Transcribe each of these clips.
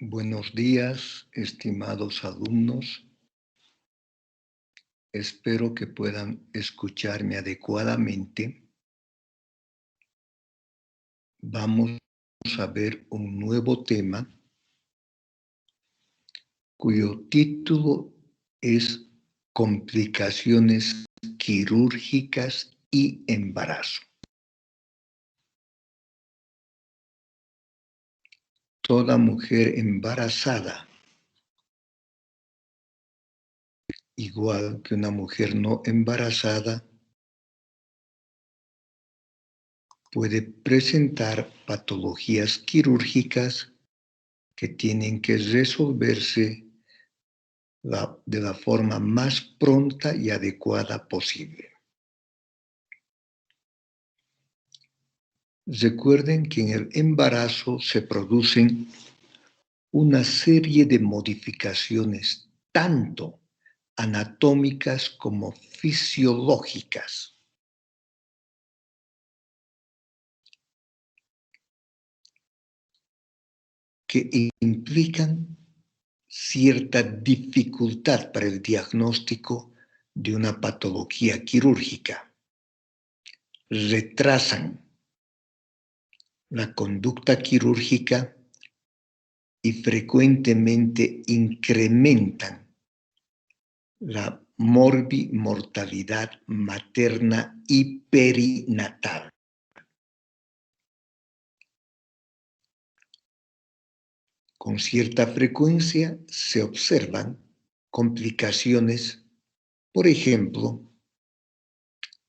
Buenos días, estimados alumnos. Espero que puedan escucharme adecuadamente. Vamos a ver un nuevo tema cuyo título es Complicaciones quirúrgicas y embarazo. Toda mujer embarazada, igual que una mujer no embarazada, puede presentar patologías quirúrgicas que tienen que resolverse de la forma más pronta y adecuada posible. Recuerden que en el embarazo se producen una serie de modificaciones, tanto anatómicas como fisiológicas, que implican cierta dificultad para el diagnóstico de una patología quirúrgica. Retrasan la conducta quirúrgica y frecuentemente incrementan la mortalidad materna y perinatal. Con cierta frecuencia se observan complicaciones, por ejemplo,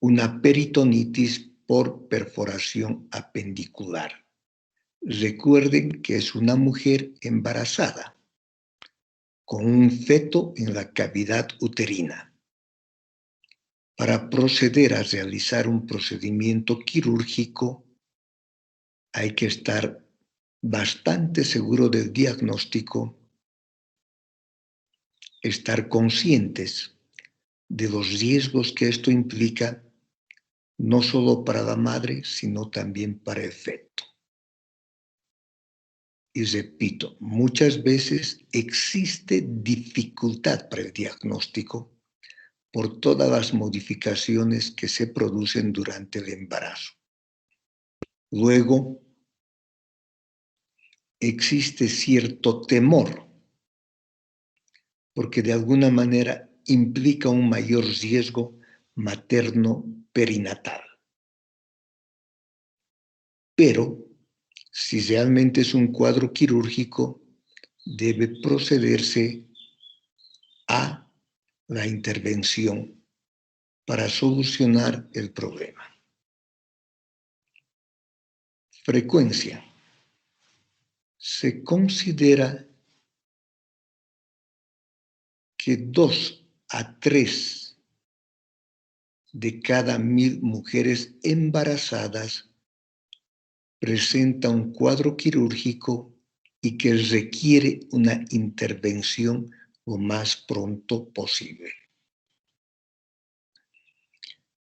una peritonitis por perforación apendicular. Recuerden que es una mujer embarazada con un feto en la cavidad uterina. Para proceder a realizar un procedimiento quirúrgico hay que estar bastante seguro del diagnóstico, estar conscientes de los riesgos que esto implica, no solo para la madre, sino también para el feto. Y repito, muchas veces existe dificultad para el diagnóstico por todas las modificaciones que se producen durante el embarazo. Luego, existe cierto temor, porque de alguna manera implica un mayor riesgo materno-perinatal. Pero, si realmente es un cuadro quirúrgico, debe procederse a la intervención para solucionar el problema. Frecuencia. Se considera que 2 a 3 de cada 1000 mujeres embarazadas presenta un cuadro quirúrgico y que requiere una intervención lo más pronto posible.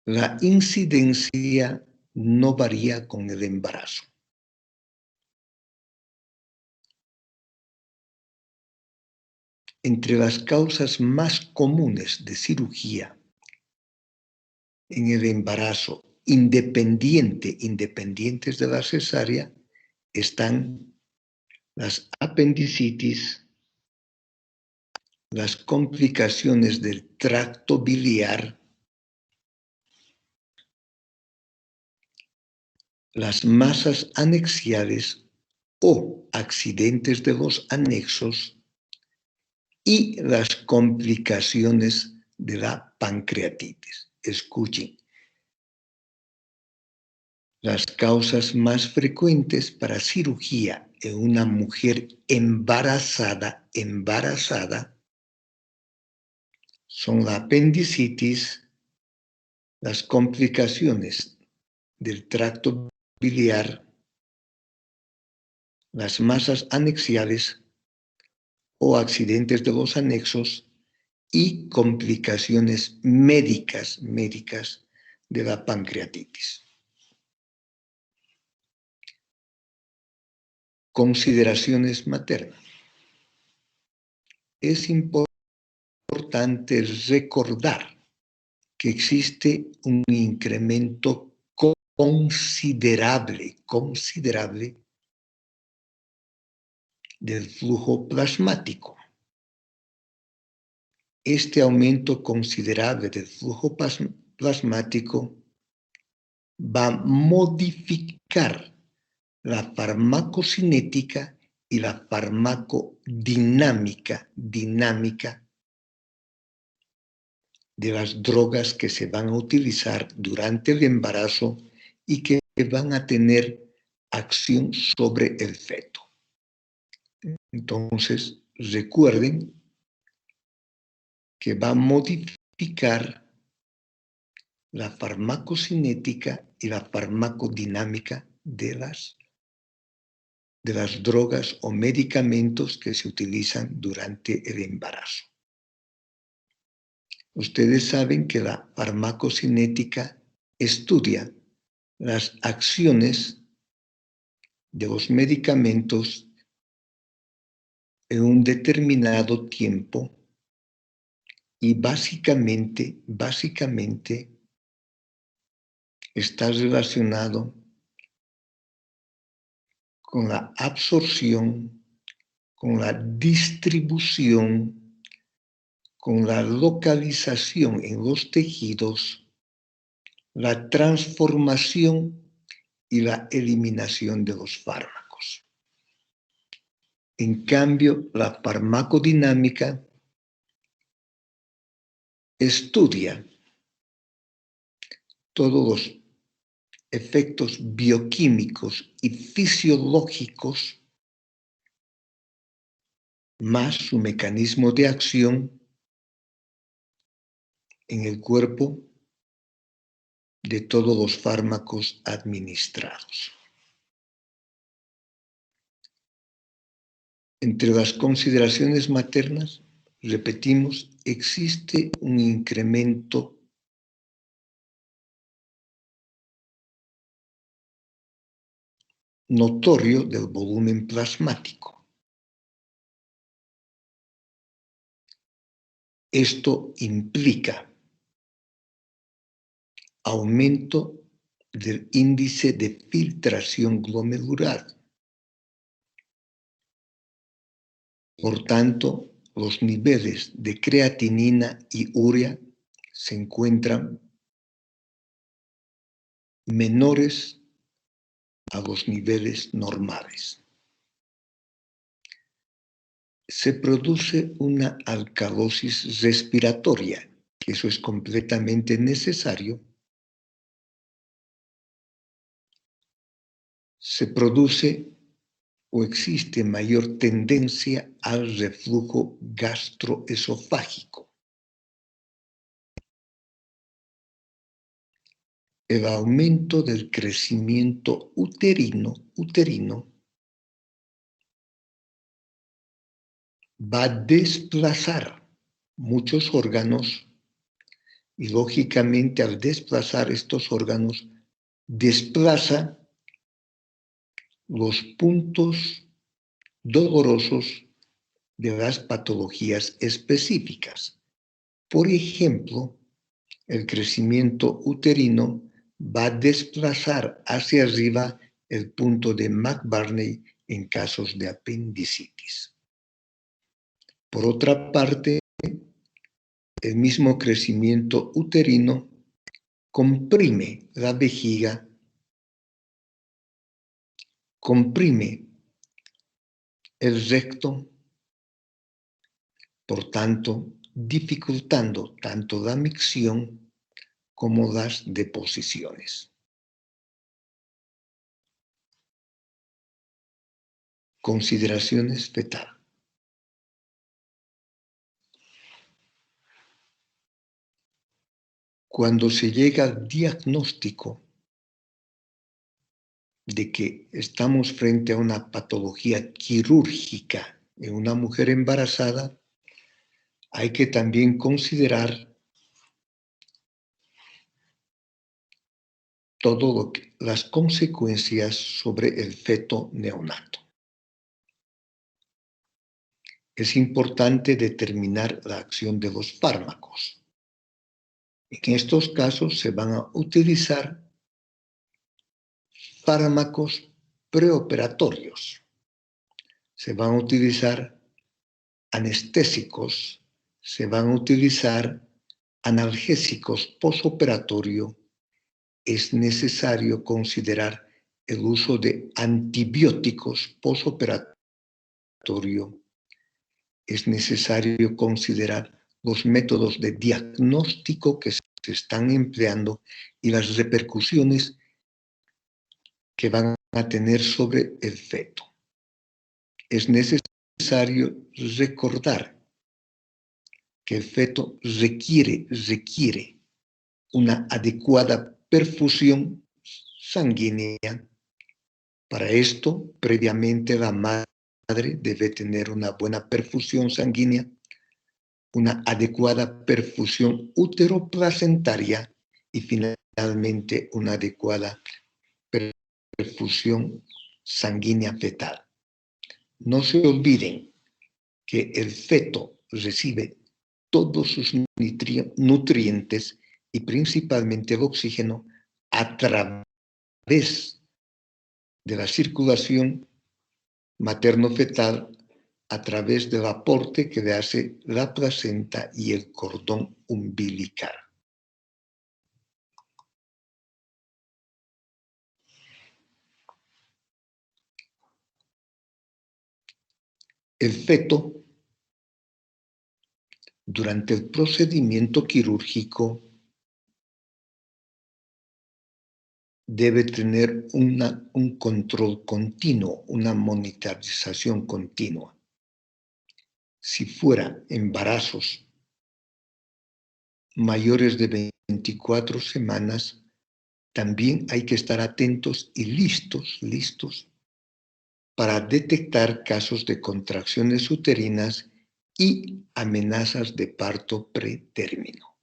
La incidencia no varía con el embarazo. Entre las causas más comunes de cirugía en el embarazo independientes de la cesárea, están las apendicitis, las complicaciones del tracto biliar, las masas anexiales o accidentes de los anexos y las complicaciones de la pancreatitis. Escuchen, las causas más frecuentes para cirugía en una mujer embarazada son la apendicitis, las complicaciones del tracto biliar, las masas anexiales o accidentes de los anexos y complicaciones médicas de la pancreatitis. Consideraciones maternas. es importante recordar que existe un incremento considerable del flujo plasmático. Este aumento considerable del flujo plasmático va a modificar la farmacocinética y la farmacodinámica de las drogas que se van a utilizar durante el embarazo y que van a tener acción sobre el feto. Entonces, recuerden que va a modificar la farmacocinética y la farmacodinámica de las drogas o medicamentos que se utilizan durante el embarazo. Ustedes saben que la farmacocinética estudia las acciones de los medicamentos en un determinado tiempo y básicamente está relacionado con la absorción, con la distribución, con la localización en los tejidos, la transformación y la eliminación de los fármacos. En cambio, la farmacodinámica estudia todos los efectos bioquímicos y fisiológicos más su mecanismo de acción en el cuerpo de todos los fármacos administrados. Entre las consideraciones maternas, repetimos, existe un incremento notorio del volumen plasmático. Esto implica aumento del índice de filtración glomerular. Por tanto, los niveles de creatinina y urea se encuentran menores a los niveles normales. Se produce una alcalosis respiratoria, que eso es completamente necesario. Se produce o existe mayor tendencia al reflujo gastroesofágico. El aumento del crecimiento uterino va a desplazar muchos órganos y, lógicamente, al desplazar estos órganos, desplaza los puntos dolorosos de las patologías específicas. Por ejemplo, el crecimiento uterino va a desplazar hacia arriba el punto de McBurney en casos de apendicitis. Por otra parte, el mismo crecimiento uterino comprime la vejiga, comprime el recto, por tanto, dificultando tanto la micción como las deposiciones. Consideraciones fetal. Cuando se llega al diagnóstico de que estamos frente a una patología quirúrgica en una mujer embarazada, hay que también considerar las consecuencias sobre el feto neonato. es importante determinar la acción de los fármacos. En estos casos se van a utilizar fármacos preoperatorios. Se van a utilizar anestésicos, se van a utilizar analgésicos postoperatorio. Es necesario considerar el uso de antibióticos postoperatorio. Es necesario considerar los métodos de diagnóstico que se están empleando y las repercusiones que van a tener sobre el feto. Es necesario recordar que el feto requiere una adecuada perfusión sanguínea. Para esto, previamente la madre debe tener una buena perfusión sanguínea, una adecuada perfusión uteroplacentaria y finalmente una adecuada perfusión sanguínea fetal. No se olviden que el feto recibe todos sus nutrientes y principalmente el oxígeno a través de la circulación materno-fetal, a través del aporte que le hace la placenta y el cordón umbilical. El feto, durante el procedimiento quirúrgico, debe tener un control continuo, una monitorización continua. Si fuera embarazos mayores de 24 semanas, también hay que estar atentos y listos para detectar casos de contracciones uterinas y amenazas de parto pretérmino.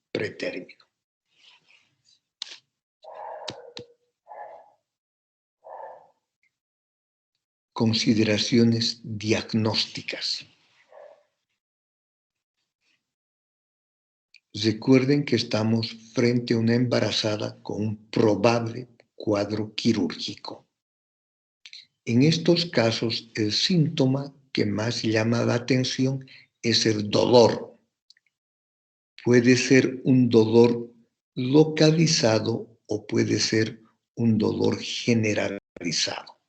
Consideraciones diagnósticas. Recuerden que estamos frente a una embarazada con un probable cuadro quirúrgico. En estos casos, el síntoma que más llama la atención es el dolor. Puede ser un dolor localizado o puede ser un dolor generalizado.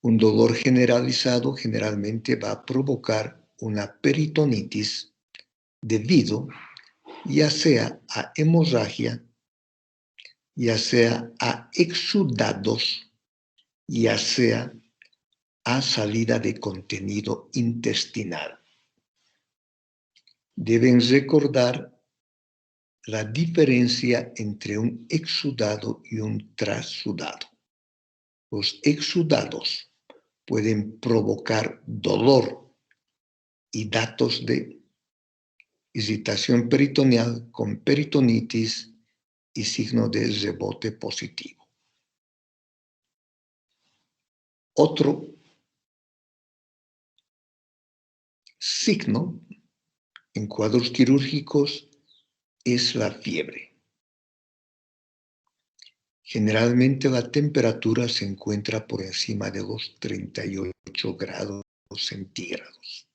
Un dolor generalizado generalmente va a provocar una peritonitis debido ya sea a hemorragia, ya sea a exudados, ya sea a salida de contenido intestinal. Deben recordar la diferencia entre un exudado y un trasudado. Los exudados pueden provocar dolor y datos de irritación peritoneal con peritonitis y signo de rebote positivo. Otro signo en cuadros quirúrgicos es la fiebre. Generalmente la temperatura se encuentra por encima de los 38 grados centígrados.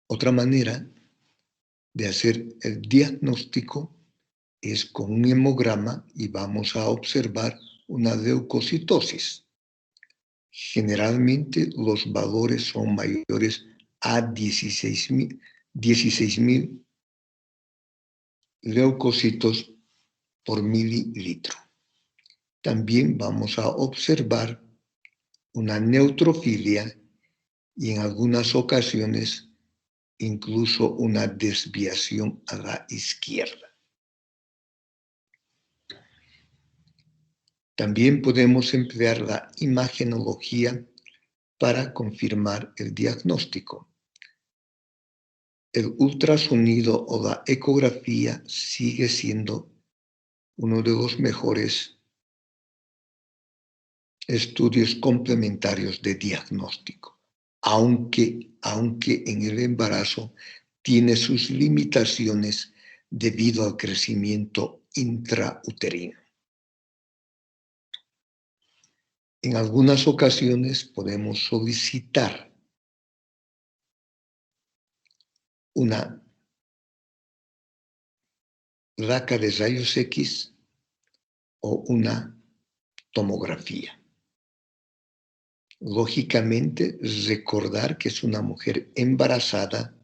Otra manera de hacer el diagnóstico es con un hemograma y vamos a observar una leucocitosis. Generalmente los valores son mayores a 16.000 leucocitos por mililitro. También vamos a observar una neutrofilia y en algunas ocasiones incluso una desviación a la izquierda. También podemos emplear la imagenología para confirmar el diagnóstico. el ultrasonido o la ecografía sigue siendo uno de los mejores estudios complementarios de diagnóstico, aunque en el embarazo tiene sus limitaciones debido al crecimiento intrauterino. En algunas ocasiones podemos solicitar una placa de rayos X o una tomografía. Lógicamente, recordar que es una mujer embarazada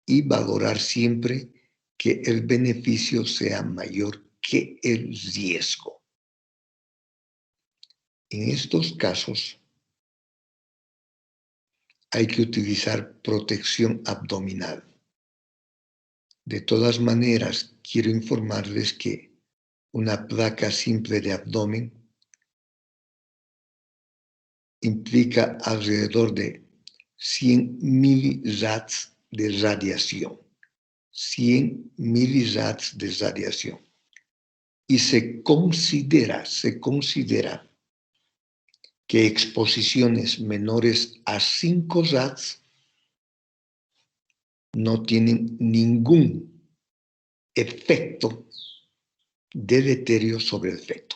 y valorar siempre que el beneficio sea mayor que el riesgo. En estos casos, hay que utilizar protección abdominal. De todas maneras, quiero informarles que una placa simple de abdomen implica alrededor de 100 milirats de radiación. 100 milirats de radiación. Y se considera que exposiciones menores a 5 rats no tienen ningún efecto deleterio sobre el feto.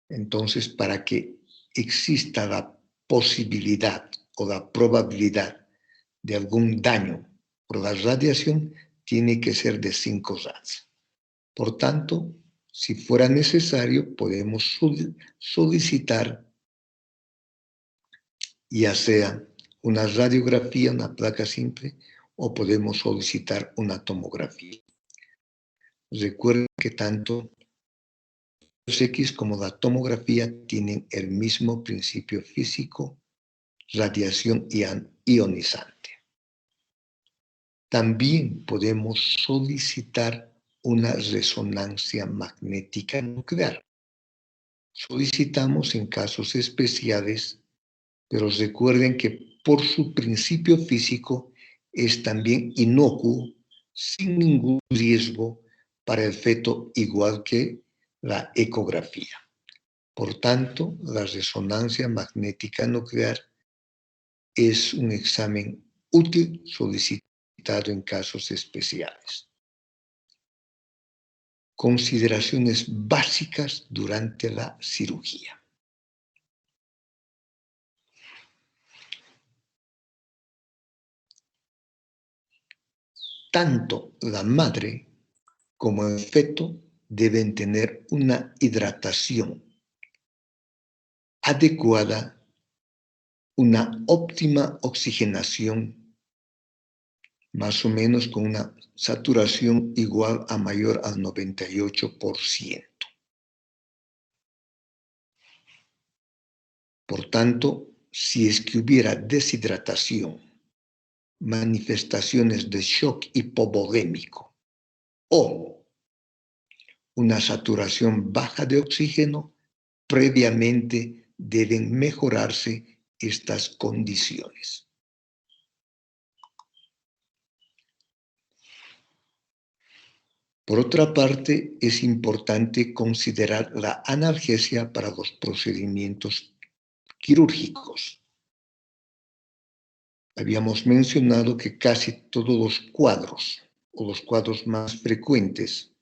Entonces, para que exista la posibilidad o la probabilidad de algún daño por la radiación, tiene que ser de 5 rats. Por tanto, si fuera necesario, podemos solicitar ya sea una radiografía, una placa simple, o podemos solicitar una tomografía. Recuerden que tanto los X como la tomografía tienen el mismo principio físico, radiación ionizante. También podemos solicitar una resonancia magnética nuclear. Solicitamos en casos especiales, pero recuerden que por su principio físico es también inocuo, sin ningún riesgo para el feto, igual que la ecografía. Por tanto, la resonancia magnética nuclear es un examen útil solicitado en casos especiales. Consideraciones básicas durante la cirugía. Tanto la madre como el feto deben tener una hidratación adecuada, una óptima oxigenación, más o menos con una saturación igual a mayor al 98%. Por tanto, si es que hubiera deshidratación, manifestaciones de shock hipovolémico o una saturación baja de oxígeno, previamente deben mejorarse estas condiciones. Por otra parte, es importante considerar la analgesia para los procedimientos quirúrgicos. Habíamos mencionado que casi todos los cuadros, o los cuadros más frecuentes,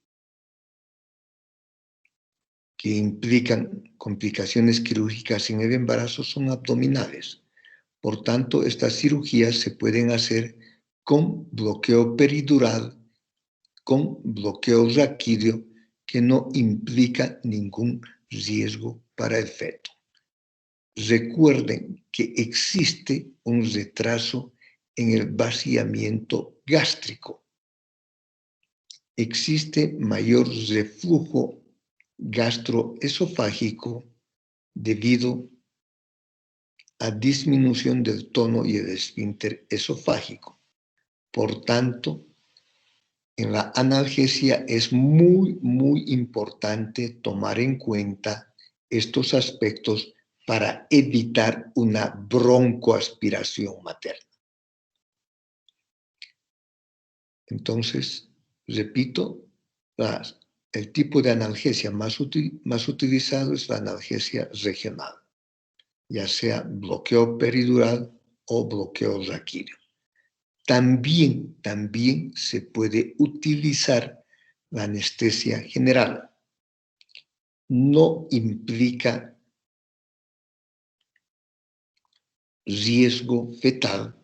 que implican complicaciones quirúrgicas en el embarazo son abdominales. Por tanto, estas cirugías se pueden hacer con bloqueo peridural, con bloqueo raquídeo, que no implica ningún riesgo para el feto. Recuerden que existe un retraso en el vaciamiento gástrico. Existe mayor reflujo gastroesofágico debido a disminución del tono y el esfínter esofágico. Por tanto, en la analgesia es muy importante tomar en cuenta estos aspectos para evitar una broncoaspiración materna. Entonces, repito, el tipo de analgesia más utilizado es la analgesia regional, ya sea bloqueo peridural o bloqueo raquídeo. También se puede utilizar la anestesia general. No implica riesgo fetal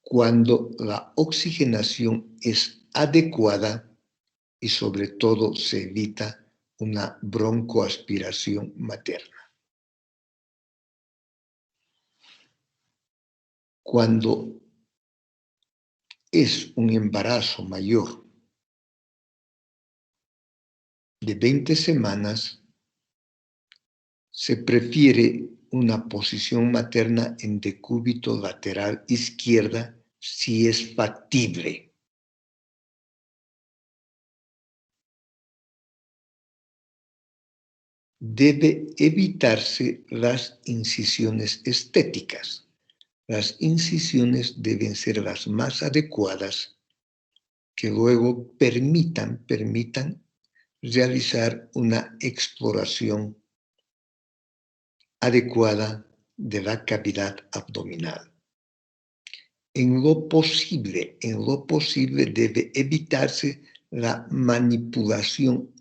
cuando la oxigenación es adecuada y sobre todo se evita una broncoaspiración materna. Cuando es un embarazo mayor de 20 semanas, se prefiere una posición materna en decúbito lateral izquierda si es factible. Debe evitarse las incisiones estéticas. Las incisiones deben ser las más adecuadas que luego permitan realizar una exploración adecuada de la cavidad abdominal. En lo posible debe evitarse la manipulación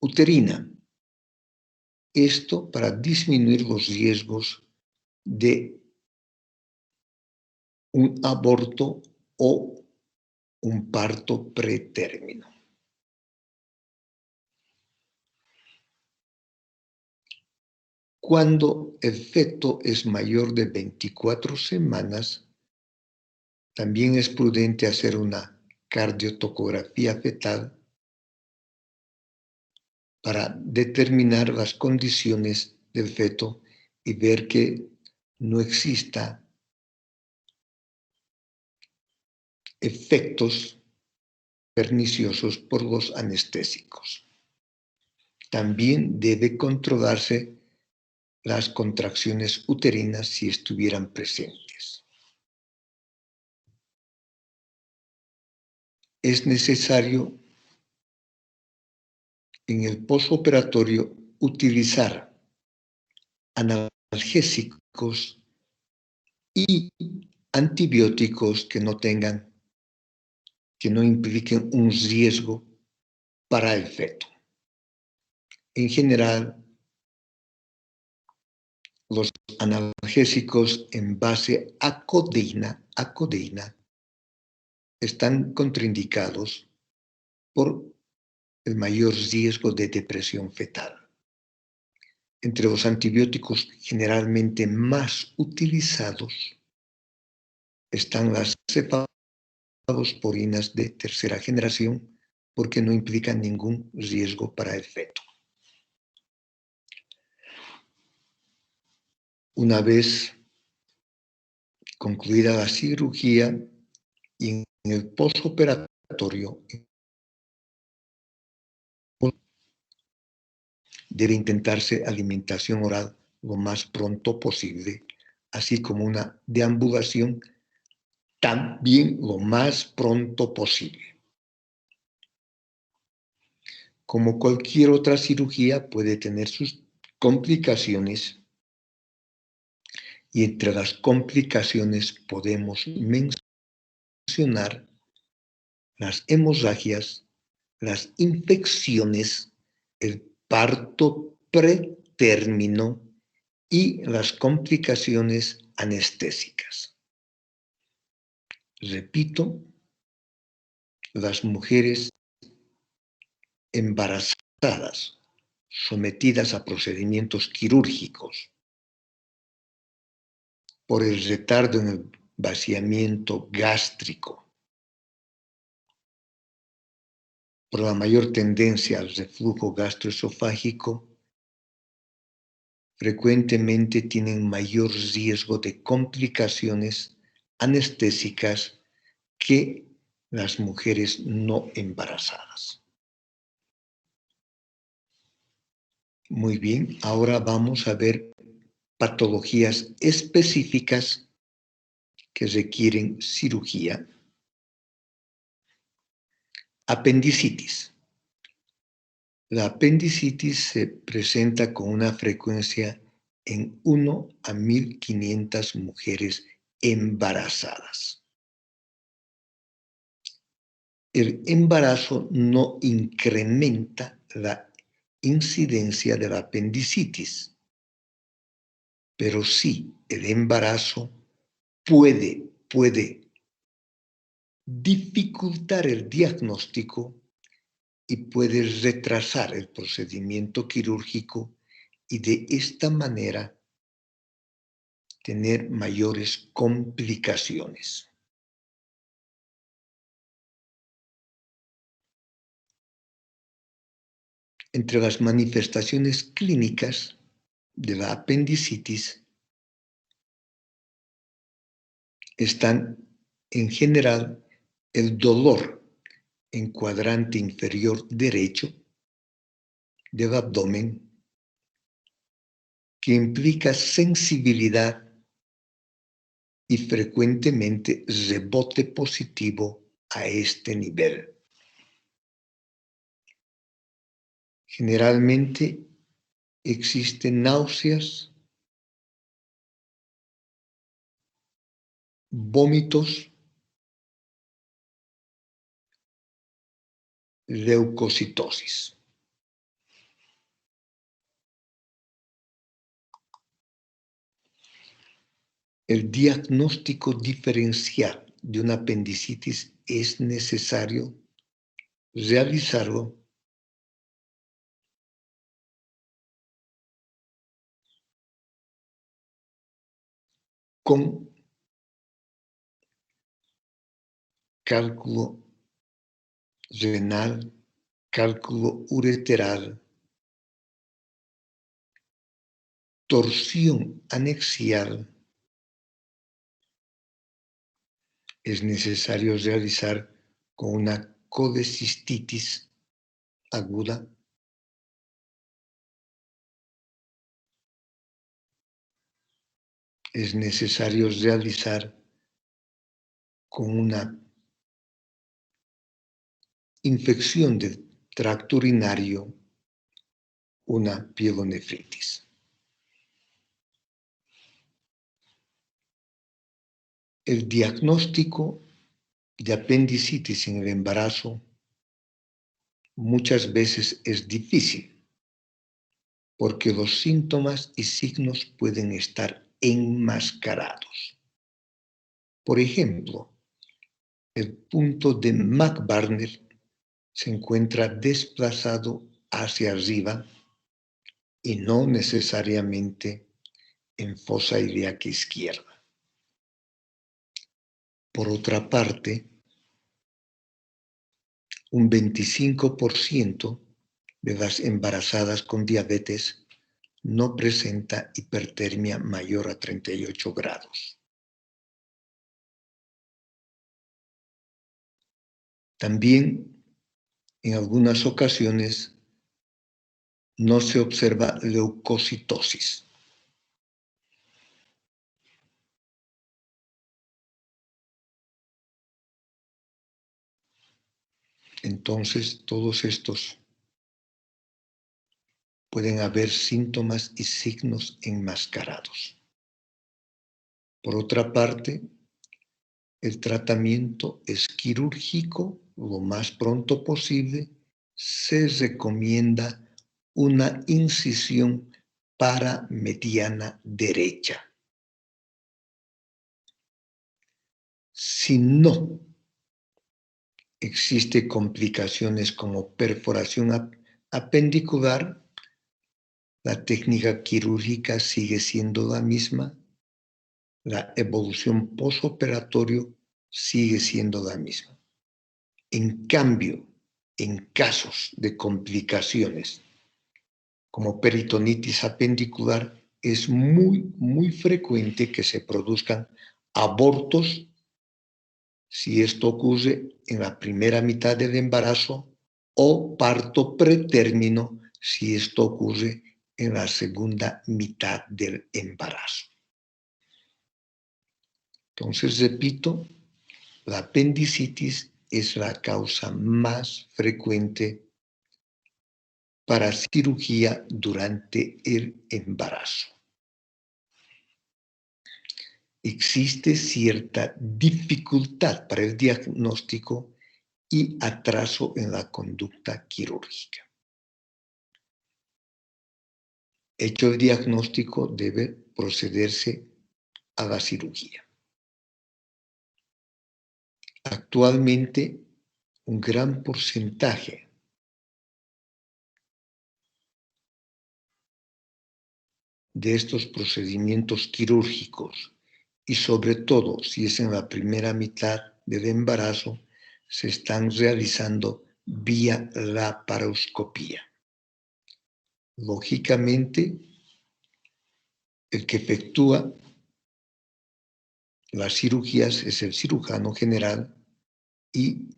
uterina. Esto para disminuir los riesgos de un aborto o un parto pretérmino. Cuando el feto es mayor de 24 semanas, también es prudente hacer una cardiotocografía fetal para determinar las condiciones del feto y ver que no exista efectos perniciosos por los anestésicos. También debe controlarse las contracciones uterinas si estuvieran presentes. Es necesario en el posoperatorio utilizar analgésicos y antibióticos que no impliquen un riesgo para el feto. En general, los analgésicos en base a codeína están contraindicados por el mayor riesgo de depresión fetal. Entre los antibióticos generalmente más utilizados están las cefalosporinas de tercera generación porque no implican ningún riesgo para el feto. Una vez concluida la cirugía y en el posoperatorio, debe intentarse alimentación oral lo más pronto posible, así como una deambulación también lo más pronto posible. Como cualquier otra cirugía, puede tener sus complicaciones y entre las complicaciones podemos mencionar las hemorragias, las infecciones, el parto pretérmino y las complicaciones anestésicas. Repito, las mujeres embarazadas sometidas a procedimientos quirúrgicos por el retardo en el vaciamiento gástrico, por la mayor tendencia al reflujo gastroesofágico, frecuentemente tienen mayor riesgo de complicaciones anestésicas que las mujeres no embarazadas. Muy bien, ahora vamos a ver patologías específicas que requieren cirugía. Apendicitis. La apendicitis se presenta con una frecuencia en 1 a 1.500 mujeres embarazadas. El embarazo no incrementa la incidencia de la apendicitis, pero sí el embarazo puede dificultar el diagnóstico y puede retrasar el procedimiento quirúrgico y de esta manera tener mayores complicaciones. Entre las manifestaciones clínicas de la apendicitis están en general el dolor en cuadrante inferior derecho del abdomen, que implica sensibilidad y frecuentemente rebote positivo a este nivel. Generalmente existen náuseas, vómitos, leucocitosis. El diagnóstico diferencial de una apendicitis es necesario realizarlo con cálculo renal, cálculo ureteral, torsión anexial. Es necesario realizar con una colecistitis aguda, es necesario realizar con una infección del tracto urinario, una pielonefritis. El diagnóstico de apendicitis en el embarazo muchas veces es difícil porque los síntomas y signos pueden estar enmascarados. Por ejemplo, el punto de McBarner se encuentra desplazado hacia arriba y no necesariamente en fosa ilíaca izquierda. Por otra parte, un 25% de las embarazadas con diabetes no presenta hipertermia mayor a 38 grados. También, en algunas ocasiones, no se observa leucocitosis. Entonces, todos estos pueden haber síntomas y signos enmascarados. Por otra parte, el tratamiento es quirúrgico lo más pronto posible. Se recomienda una incisión paramediana derecha. Si no existe complicaciones como perforación apendicular, la técnica quirúrgica sigue siendo la misma, la evolución postoperatorio sigue siendo la misma. En cambio, en casos de complicaciones como peritonitis apendicular, es muy frecuente que se produzcan abortos si esto ocurre en la primera mitad del embarazo o parto pretérmino si esto ocurre en la segunda mitad del embarazo. Entonces, repito, la apendicitis es la causa más frecuente para cirugía durante el embarazo. Existe cierta dificultad para el diagnóstico y atraso en la conducta quirúrgica. Hecho el diagnóstico, debe procederse a la cirugía. Actualmente, un gran porcentaje de estos procedimientos quirúrgicos, y sobre todo si es en la primera mitad del embarazo, se están realizando vía laparoscopía. Lógicamente, el que efectúa las cirugías es el cirujano general y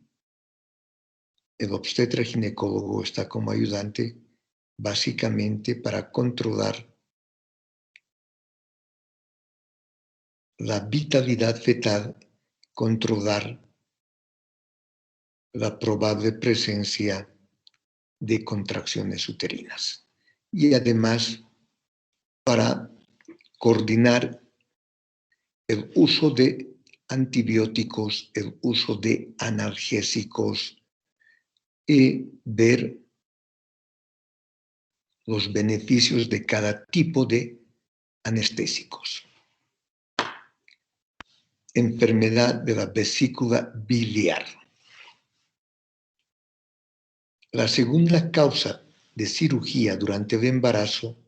el obstetra ginecólogo está como ayudante, básicamente para controlar la vitalidad fetal, controlar la probable presencia de contracciones uterinas. Y además, para coordinar el uso de antibióticos, el uso de analgésicos y ver los beneficios de cada tipo de anestésicos. Enfermedad de la vesícula biliar. La segunda causa de cirugía durante el embarazo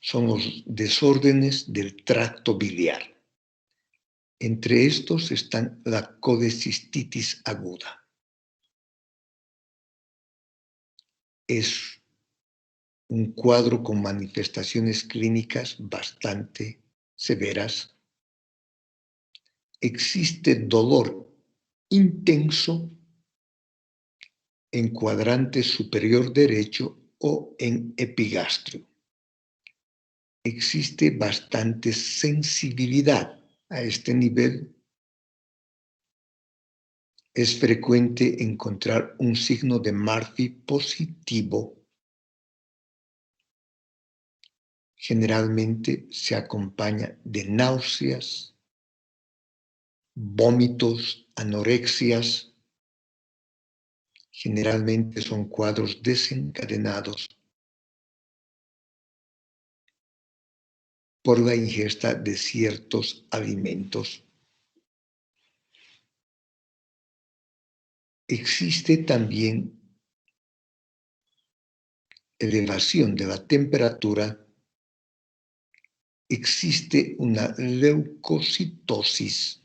son los desórdenes del tracto biliar. Entre estos están la colecistitis aguda. Es un cuadro con manifestaciones clínicas bastante severas. Existe dolor intenso en cuadrante superior derecho o en epigastrio. Existe bastante sensibilidad a este nivel. Es frecuente encontrar un signo de Murphy positivo. Generalmente se acompaña de náuseas, vómitos, anorexias. Generalmente son cuadros desencadenados por la ingesta de ciertos alimentos. Existe también elevación de la temperatura. Existe una leucocitosis.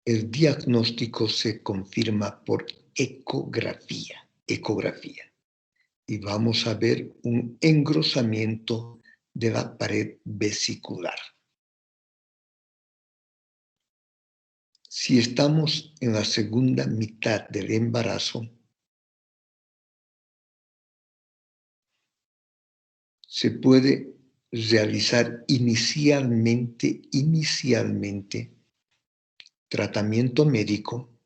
El diagnóstico se confirma por ecografía. Y vamos a ver un engrosamiento de la pared vesicular. Si estamos en la segunda mitad del embarazo, se puede realizar inicialmente tratamiento médico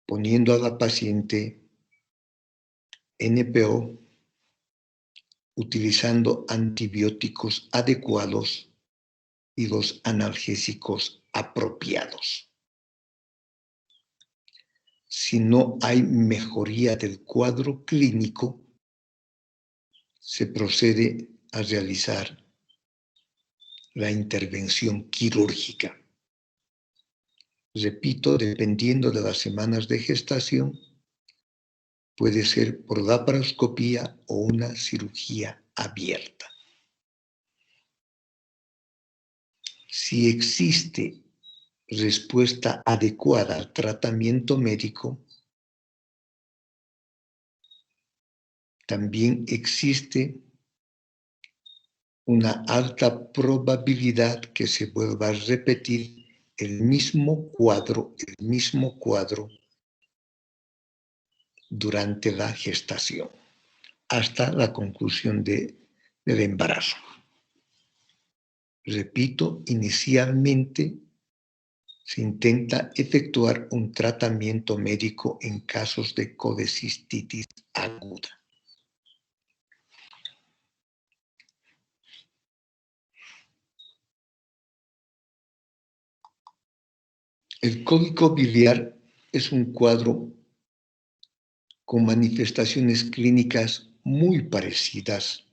poniendo a la paciente NPO, utilizando antibióticos adecuados y los analgésicos apropiados. Si no hay mejoría del cuadro clínico, se procede a realizar la intervención quirúrgica. Repito, dependiendo de las semanas de gestación, puede ser por laparoscopía o una cirugía abierta. Si existe respuesta adecuada al tratamiento médico, también existe una alta probabilidad que se vuelva a repetir el mismo cuadro durante la gestación, hasta la conclusión del embarazo. Repito, inicialmente se intenta efectuar un tratamiento médico en casos de colecistitis aguda. El cólico biliar es un cuadro con manifestaciones clínicas muy parecidas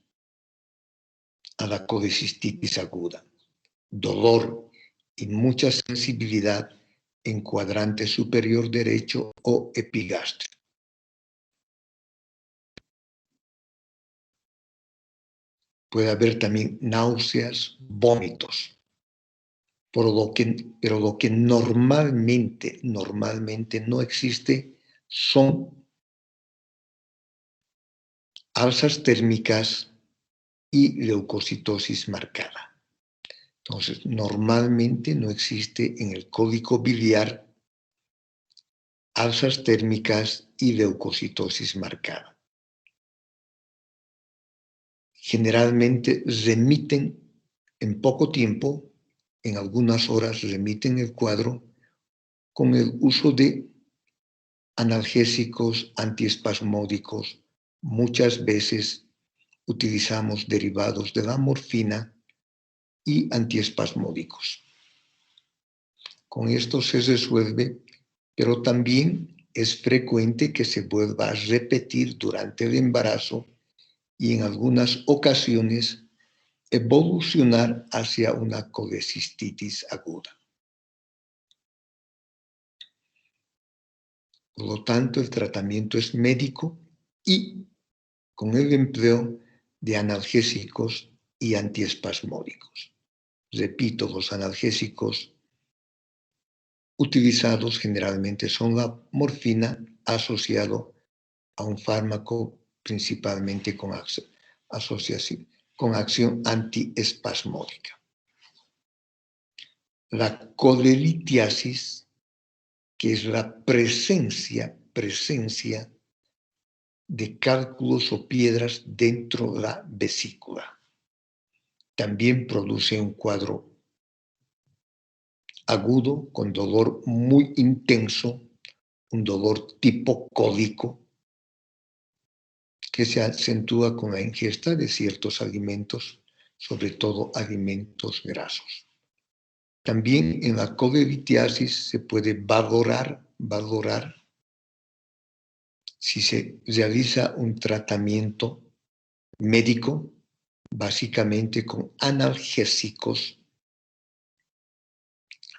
a la colecistitis aguda, dolor y mucha sensibilidad en cuadrante superior derecho o epigastrio. Puede haber también náuseas, vómitos, pero lo que normalmente no existe son alzas térmicas y leucocitosis marcada. Entonces, normalmente no existe en el cólico biliar alzas térmicas y leucocitosis marcada. Generalmente remiten en poco tiempo, en algunas horas remiten el cuadro con el uso de analgésicos antiespasmódicos. Muchas veces utilizamos derivados de la morfina y antiespasmódicos. Con esto se resuelve, pero también es frecuente que se vuelva a repetir durante el embarazo y en algunas ocasiones evolucionar hacia una colecistitis aguda. Por lo tanto, el tratamiento es médico y con el empleo de analgésicos y antiespasmódicos. Repito, los analgésicos utilizados generalmente son la morfina asociado a un fármaco principalmente con acción antiespasmódica. La colelitiasis, que es la presencia de cálculos o piedras dentro de la vesícula. También produce un cuadro agudo con dolor muy intenso, un dolor tipo cólico, que se acentúa con la ingesta de ciertos alimentos, sobre todo alimentos grasos. También en la colelitiasis se puede valorar si se realiza un tratamiento médico, básicamente con analgésicos,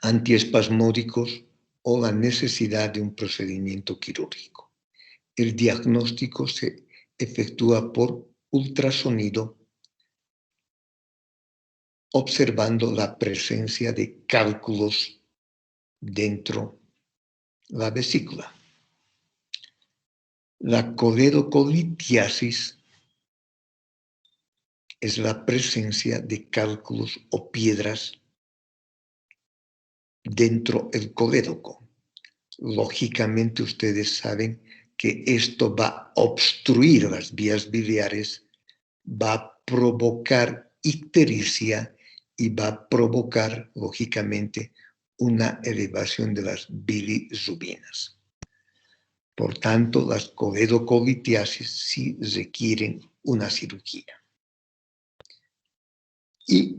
antiespasmódicos o la necesidad de un procedimiento quirúrgico. El diagnóstico se efectúa por ultrasonido, observando la presencia de cálculos dentro de la vesícula. La coledocolitiasis es la presencia de cálculos o piedras dentro del colédoco. Lógicamente ustedes saben que esto va a obstruir las vías biliares, va a provocar ictericia y va a provocar, lógicamente, una elevación de las bilirrubinas. Por tanto, las coledocolitiasis sí requieren una cirugía. Y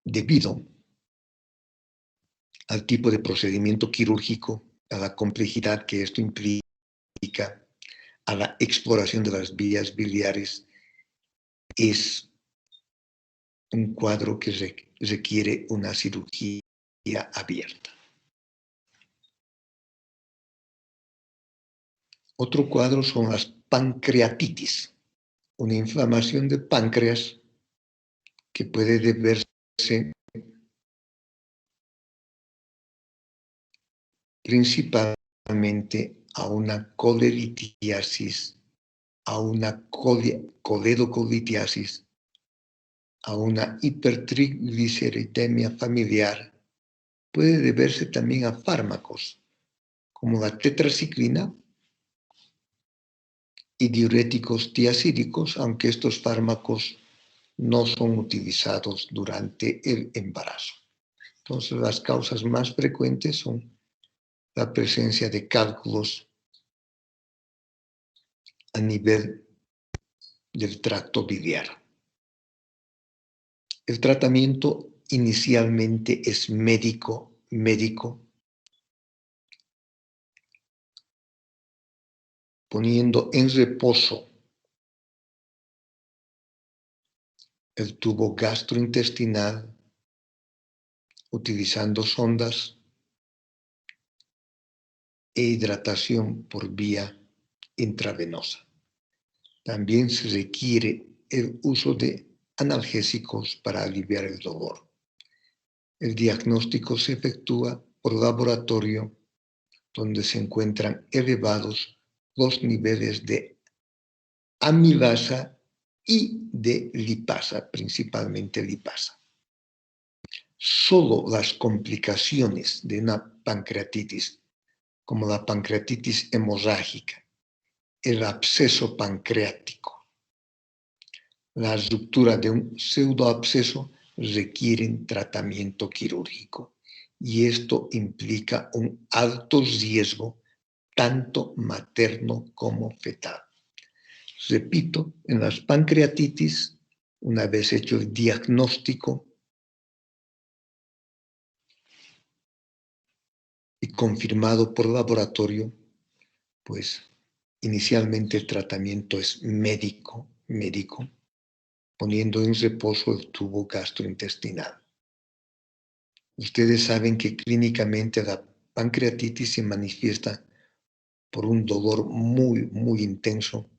debido al tipo de procedimiento quirúrgico, a la complejidad que esto implica, a la exploración de las vías biliares, es un cuadro que requiere una cirugía abierta. Otro cuadro son las pancreatitis, una inflamación del páncreas que puede deberse principalmente a una coledoclitiasis, a una coledocolitiasis a una hipertrigliceridemia familiar puede deberse también a fármacos como la tetraciclina y diuréticos tiacídicos, aunque estos fármacos no son utilizados durante el embarazo. Entonces, las causas más frecuentes son la presencia de cálculos a nivel del tracto biliar. El tratamiento inicialmente es médico, poniendo en reposo el tubo gastrointestinal, utilizando sondas e hidratación por vía intravenosa. También se requiere el uso de analgésicos para aliviar el dolor. El diagnóstico se efectúa por laboratorio, donde se encuentran elevados los niveles de amilasa y de lipasa, principalmente lipasa. Solo las complicaciones de una pancreatitis, como la pancreatitis hemorrágica, el absceso pancreático, la ruptura de un pseudoabsceso, requieren tratamiento quirúrgico, y esto implica un alto riesgo tanto materno como fetal. Repito, en las pancreatitis, una vez hecho el diagnóstico y confirmado por laboratorio, pues inicialmente el tratamiento es médico, poniendo en reposo el tubo gastrointestinal. Ustedes saben que clínicamente la pancreatitis se manifiesta por un dolor muy intenso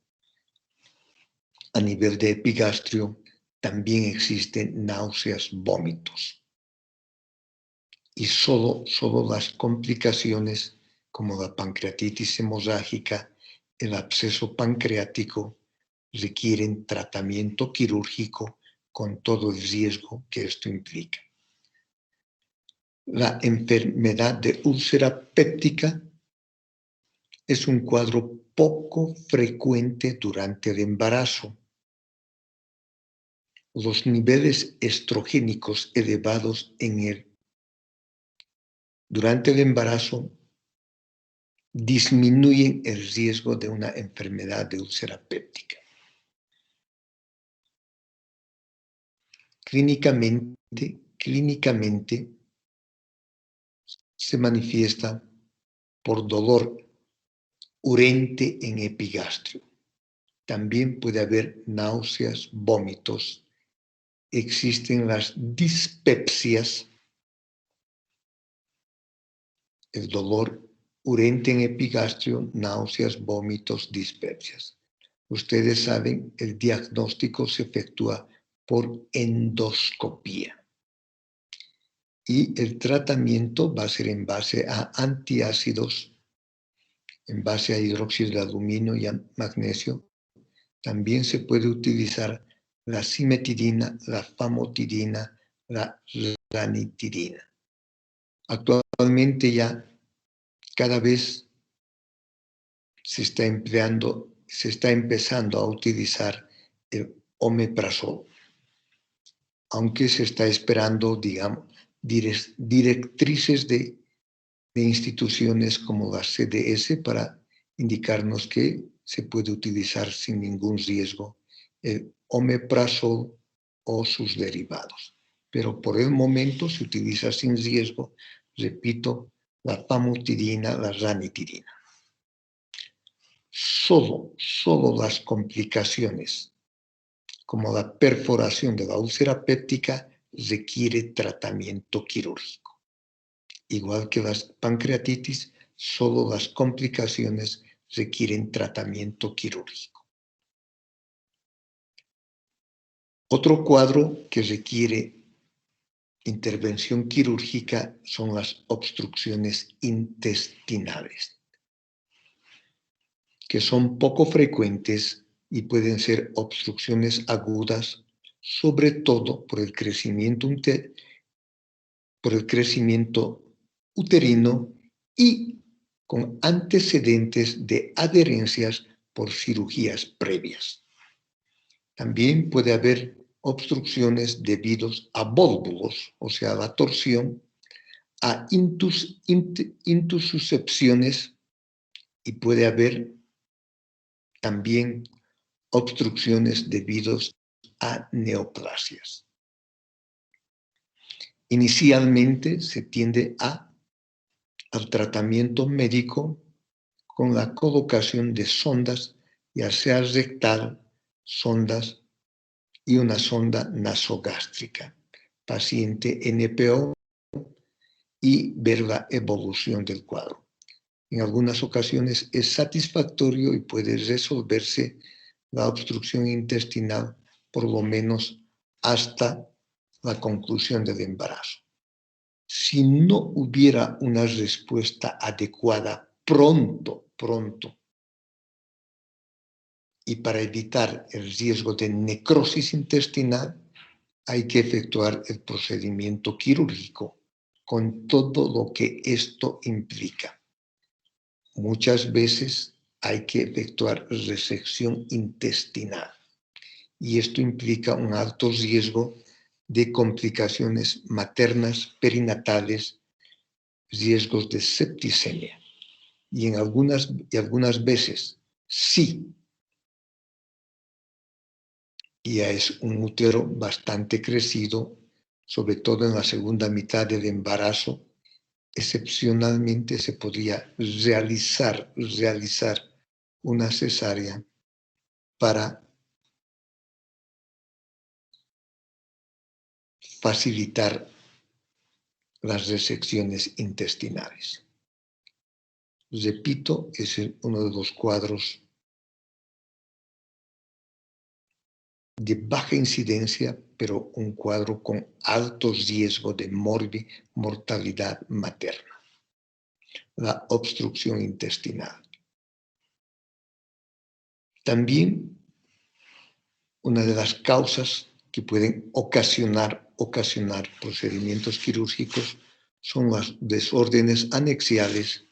a nivel de epigastrio. También existen náuseas, vómitos. Y solo las complicaciones como la pancreatitis hemorrágica, el absceso pancreático, requieren tratamiento quirúrgico con todo el riesgo que esto implica. La enfermedad de úlcera péptica es un cuadro poco frecuente durante el embarazo. Los niveles estrogénicos elevados durante el embarazo disminuyen el riesgo de una enfermedad de úlcera péptica. Clínicamente se manifiesta por dolor urente en epigastrio. También puede haber náuseas, vómitos. Existen las dispepsias, el dolor urente en epigastrio, náuseas, vómitos, dispepsias. Ustedes saben, el diagnóstico se efectúa por endoscopía. Y el tratamiento va a ser en base a antiácidos, en base a hidróxido de aluminio y a magnesio. También se puede utilizar la cimetidina, la famotidina, la ranitidina. Actualmente ya cada vez se está empezando a utilizar el omeprazol, aunque se está esperando, digamos, directrices de instituciones como la CDS para indicarnos que se puede utilizar sin ningún riesgo el omeprazol o sus derivados. Pero por el momento se utiliza sin riesgo, repito, la famotidina, la ranitidina. Solo las complicaciones, como la perforación de la úlcera péptica, requiere tratamiento quirúrgico. Igual que las pancreatitis, solo las complicaciones requieren tratamiento quirúrgico. Otro cuadro que requiere intervención quirúrgica son las obstrucciones intestinales, que son poco frecuentes y pueden ser obstrucciones agudas, sobre todo por el crecimiento uterino y con antecedentes de adherencias por cirugías previas. También puede haber obstrucciones debidos a vólvulos, o sea, a la torsión, a intussuscepciones, y puede haber también obstrucciones debidos a neoplasias. Inicialmente se tiende al tratamiento médico con la colocación de sondas, ya sea rectal, sondas y una sonda nasogástrica, paciente NPO, y ver la evolución del cuadro. En algunas ocasiones es satisfactorio y puede resolverse la obstrucción intestinal por lo menos hasta la conclusión del embarazo. Si no hubiera una respuesta adecuada pronto, y para evitar el riesgo de necrosis intestinal, hay que efectuar el procedimiento quirúrgico con todo lo que esto implica. Muchas veces hay que efectuar resección intestinal y esto implica un alto riesgo de complicaciones maternas, perinatales, riesgos de septicemia. Y algunas veces, sí, ya es un útero bastante crecido, sobre todo en la segunda mitad del embarazo, excepcionalmente se podría realizar una cesárea para facilitar las resecciones intestinales. Repito, es uno de los cuadros de baja incidencia, pero un cuadro con alto riesgo de mortalidad materna. La obstrucción intestinal. También una de las causas que pueden ocasionar procedimientos quirúrgicos son los desórdenes anexiales,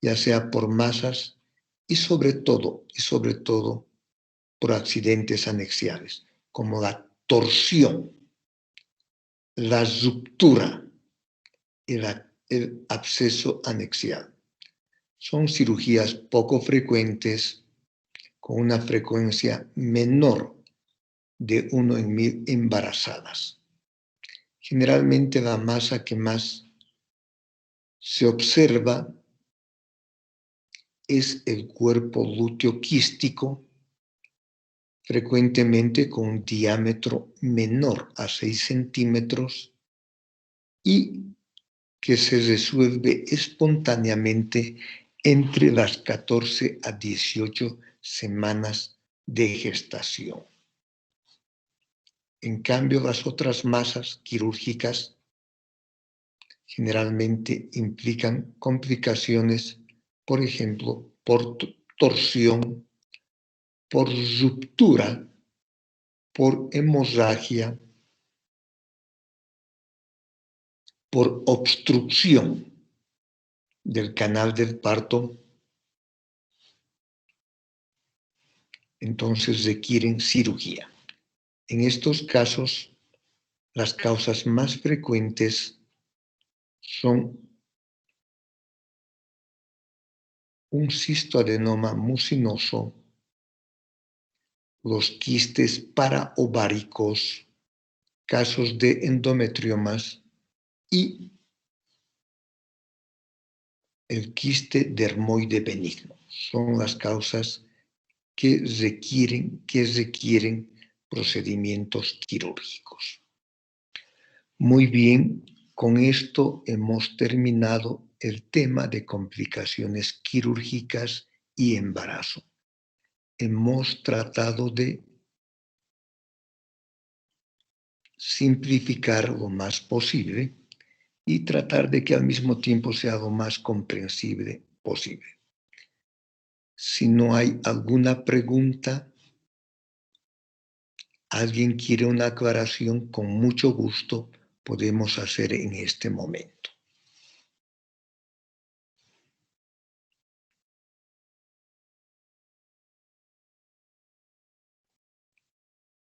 ya sea por masas y sobre todo por accidentes anexiales, como la torsión, la ruptura y el absceso anexial. Son cirugías poco frecuentes, con una frecuencia menor de 1 en 1000 embarazadas. Generalmente la masa que más se observa es el cuerpo lúteo quístico, frecuentemente con un diámetro menor a 6 centímetros y que se resuelve espontáneamente entre las 14 a 18 semanas de gestación. En cambio, las otras masas quirúrgicas generalmente implican complicaciones, por ejemplo, por torsión, por ruptura, por hemorragia, por obstrucción del canal del parto. Entonces requieren cirugía. En estos casos, las causas más frecuentes son un cistoadenoma mucinoso, los quistes paraováricos, casos de endometriomas y el quiste dermoide benigno. Son las causas que requieren procedimientos quirúrgicos. Muy bien, con esto hemos terminado el tema de complicaciones quirúrgicas y embarazo. Hemos tratado de simplificar lo más posible y tratar de que al mismo tiempo sea lo más comprensible posible. Si no hay alguna pregunta, alguien quiere una aclaración, con mucho gusto podemos hacer en este momento.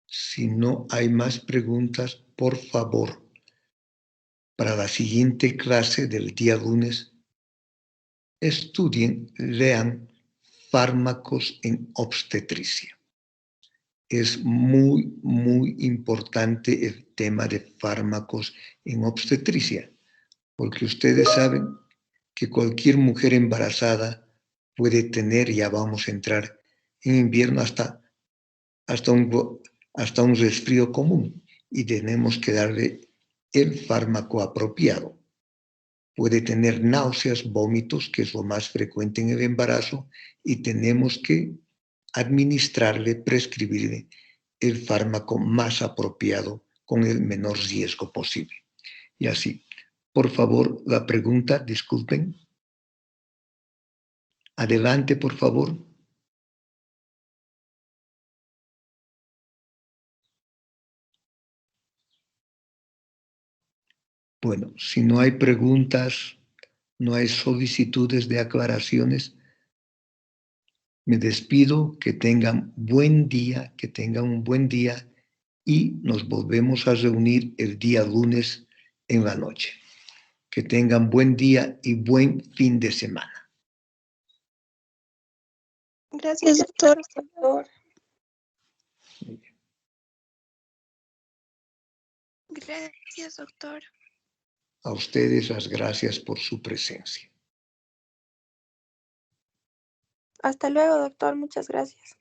Si no hay más preguntas, por favor, para la siguiente clase del día lunes, estudien, lean fármacos en obstetricia. Es muy, muy importante el tema de fármacos en obstetricia, porque ustedes saben que cualquier mujer embarazada puede tener, ya vamos a entrar en invierno, hasta un resfrío común, y tenemos que darle el fármaco apropiado. Puede tener náuseas, vómitos, que es lo más frecuente en el embarazo, y tenemos que administrarle, prescribirle el fármaco más apropiado con el menor riesgo posible. Y así, por favor, la pregunta, disculpen. Adelante, por favor. Bueno, si no hay preguntas, no hay solicitudes de aclaraciones, me despido, que tengan buen día, que tengan un buen día, y nos volvemos a reunir el día lunes en la noche. Que tengan buen día y buen fin de semana. Gracias, doctor. Hasta luego. Gracias, doctor. A ustedes las gracias por su presencia. Hasta luego, doctor. Muchas gracias.